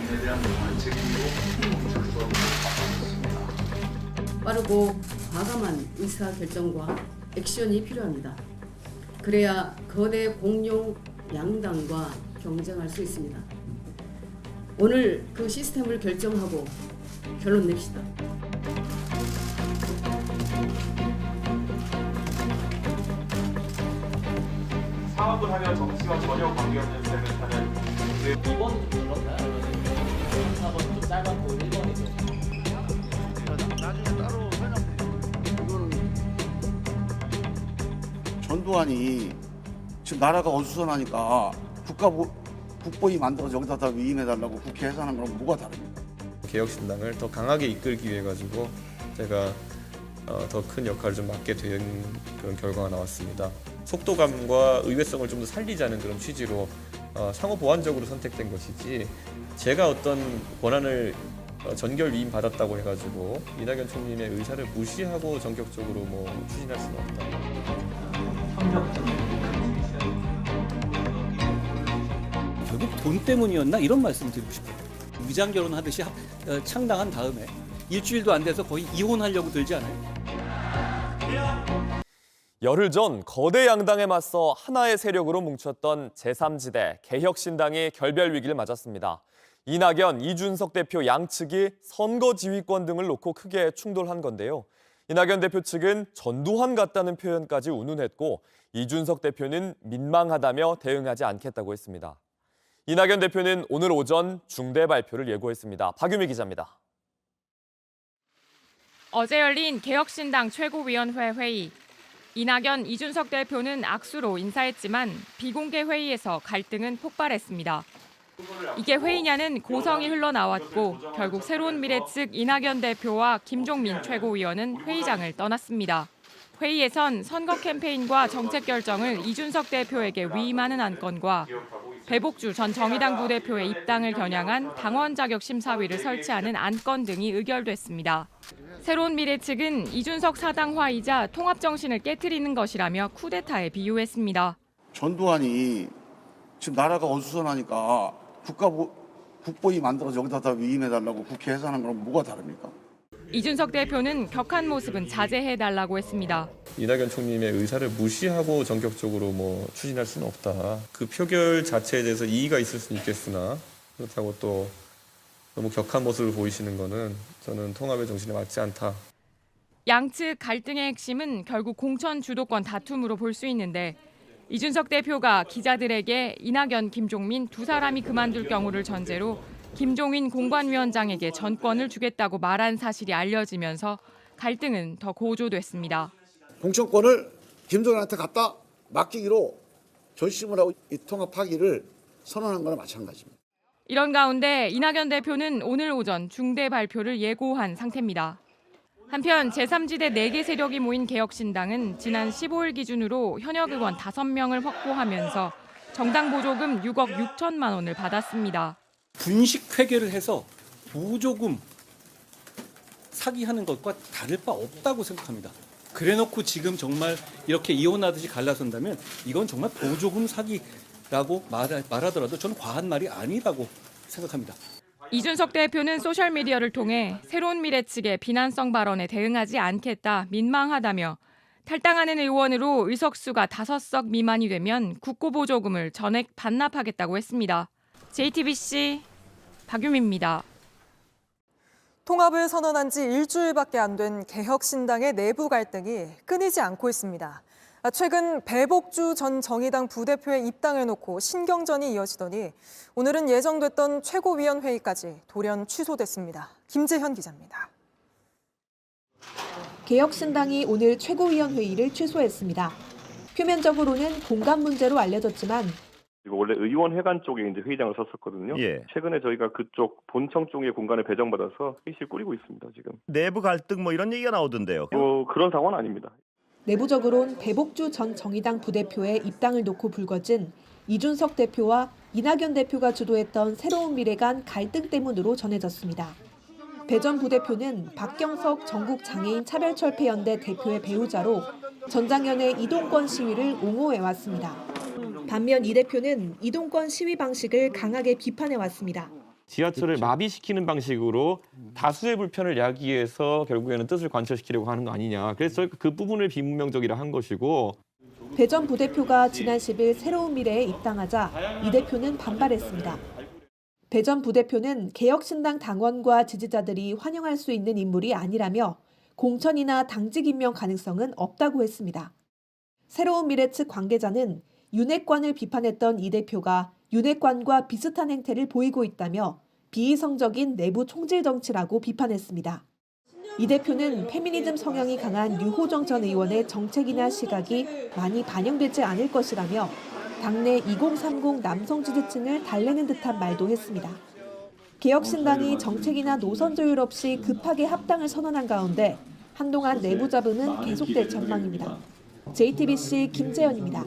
국민에 대한 무한 책임으로 멈출 수 없습니다. 빠르고 과감한 의사결정과 액션이 필요합니다. 그래야 거대 공룡 양당과 경쟁할 수 있습니다. 오늘 그 시스템을 결정하고 결론 냅시다. 사업을 하면 정치와 전혀 관계없는 셈을 타는 2번이 좀 늘었나요? 4번이 좀 짧았고 1번이죠. 나중에 따로 설명드릴게요. 이거는 전두환이 지금 나라가 어수선하니까 국보위 만들어서 여기다 다 위임해달라고 국회 해산한 거랑 뭐가 다릅니까? 개혁신당을 더 강하게 이끌기 위해 가지고 제가 더 큰 역할을 좀 맡게 된 그런 결과가 나왔습니다. 속도감과 의외성을 좀 더 살리자는 그런 취지로 상호 보완적으로 선택된 것이지 제가 어떤 권한을 전결 위임 받았다고 해가지고 이낙연 총리의 의사를 무시하고 전격적으로 뭐 추진할 수는 없다. 결국 돈 때문이었나 이런 말씀 드리고 싶어요. 위장 결혼하듯이 창당한 다음에 일주일도 안 돼서 거의 이혼하려고 들지 않아요? 열흘 전 거대 양당에 맞서 하나의 세력으로 뭉쳤던 제3지대 개혁신당이 결별 위기를 맞았습니다. 이낙연, 이준석 대표 양측이 선거 지휘권 등을 놓고 크게 충돌한 건데요. 이낙연 대표 측은 전두환 같다는 표현까지 운운했고 이준석 대표는 민망하다며 대응하지 않겠다고 했습니다. 이낙연 대표는 오늘 오전 중대 발표를 예고했습니다. 박유미 기자입니다. 어제 열린 개혁신당 최고위원회 회의. 이낙연, 이준석 대표는 악수로 인사했지만 비공개 회의에서 갈등은 폭발했습니다. 이게 회의냐는 고성이 흘러나왔고 결국 새로운 미래 측 이낙연 대표와 김종민 최고위원은 회의장을 떠났습니다. 회의에선 선거 캠페인과 정책 결정을 이준석 대표에게 위임하는 안건과 배복주 전 정의당 부대표의 입당을 겨냥한 당원 자격 심사위를 설치하는 안건 등이 의결됐습니다. 새로운 미래 측은 이준석 사당화이자 통합 정신을 깨트리는 것이라며 쿠데타에 비유했습니다. 전두환이 지금 나라가 어수선하니까 국보위 만들어서 여기다 다 위임해달라고 국회 해산한 거랑 뭐가 다릅니까? 이준석 대표는 격한 모습은 자제해달라고 했습니다. 이낙연 총리의 의사를 무시하고 전격적으로 뭐 추진할 수는 없다. 그 표결 자체에 대해서 이의가 있을 수는 있겠으나 그렇다고 또 너무 격한 모습을 보이시는 거는 저는 통합의 정신에 맞지 않다. 양측 갈등의 핵심은 결국 공천 주도권 다툼으로 볼 수 있는데 이준석 대표가 기자들에게 이낙연, 김종민 두 사람이 그만둘 경우를 전제로 김종인 공관위원장에게 전권을 주겠다고 말한 사실이 알려지면서 갈등은 더 고조됐습니다. 공천권을 김종인한테 갖다 맡기기로 결심을 하고 이 통합 하기를 선언한 거나 마찬가지입니다. 이런 가운데 이낙연 대표는 오늘 오전 중대 발표를 예고한 상태입니다. 한편 제3지대 4개 세력이 모인 개혁신당은 지난 15일 기준으로 현역 의원 5명을 확보하면서 정당 보조금 6억 6천만 원을 받았습니다. 분식 회계를 해서 보조금 사기하는 것과 다를 바 없다고 생각합니다. 그래놓고 지금 정말 이렇게 이혼하듯이 갈라선다면 이건 정말 보조금 사기라고 말하더라도 저는 과한 말이 아니라고 생각합니다. 이준석 대표는 소셜미디어를 통해 새로운 미래 측의 비난성 발언에 대응하지 않겠다, 민망하다며 탈당하는 의원으로 의석수가 5석 미만이 되면 국고보조금을 전액 반납하겠다고 했습니다. JTBC 박유미입니다. 통합을 선언한 지 일주일밖에 안 된 개혁신당의 내부 갈등이 끊이지 않고 있습니다. 최근 배복주 전 정의당 부대표의 입당을 놓고 신경전이 이어지더니 오늘은 예정됐던 최고위원회의까지 돌연 취소됐습니다. 김재현 기자입니다. 개혁신당이 오늘 최고위원회의를 취소했습니다. 표면적으로는 공간 문제로 알려졌지만 원래 의원회관 쪽에 이제 회의장을 썼었거든요. 예. 최근에 저희가 그쪽 본청 쪽의 공간을 배정받아서 회의실 꾸리고 있습니다. 지금. 내부 갈등 뭐 이런 얘기가 나오던데요. 그런 상황은 아닙니다. 내부적으론 배복주 전 정의당 부대표의 입당을 놓고 불거진 이준석 대표와 이낙연 대표가 주도했던 새로운 미래 간 갈등 때문으로 전해졌습니다. 배 전 부대표는 박경석 전국장애인 차별철폐연대 대표의 배우자로 전장현의 이동권 시위를 옹호해왔습니다. 반면 이 대표는 이동권 시위 방식을 강하게 비판해왔습니다. 지하철을 마비시키는 방식으로 다수의 불편을 야기해서 결국에는 뜻을 관철시키려고 하는 거 아니냐. 그래서 저희가 그 부분을 비문명적이라 한 것이고. 배 전 부대표가 지난 10일 새로운 미래에 입당하자 이 대표는 반발했습니다. 배 전 부대표는 개혁신당 당원과 지지자들이 환영할 수 있는 인물이 아니라며 공천이나 당직 임명 가능성은 없다고 했습니다. 새로운 미래 측 관계자는 윤핵관을 비판했던 이 대표가 윤핵관과 비슷한 행태를 보이고 있다며 비이성적인 내부 총질 정치라고 비판했습니다. 이 대표는 페미니즘 성향이 강한 유호정 전 의원의 정책이나 시각이 많이 반영되지 않을 것이라며 당내 2030 남성 지지층을 달래는 듯한 말도 했습니다. 개혁신당이 정책이나 노선 조율 없이 급하게 합당을 선언한 가운데 한동안 내부 잡음은 계속될 전망입니다. JTBC 김재현입니다.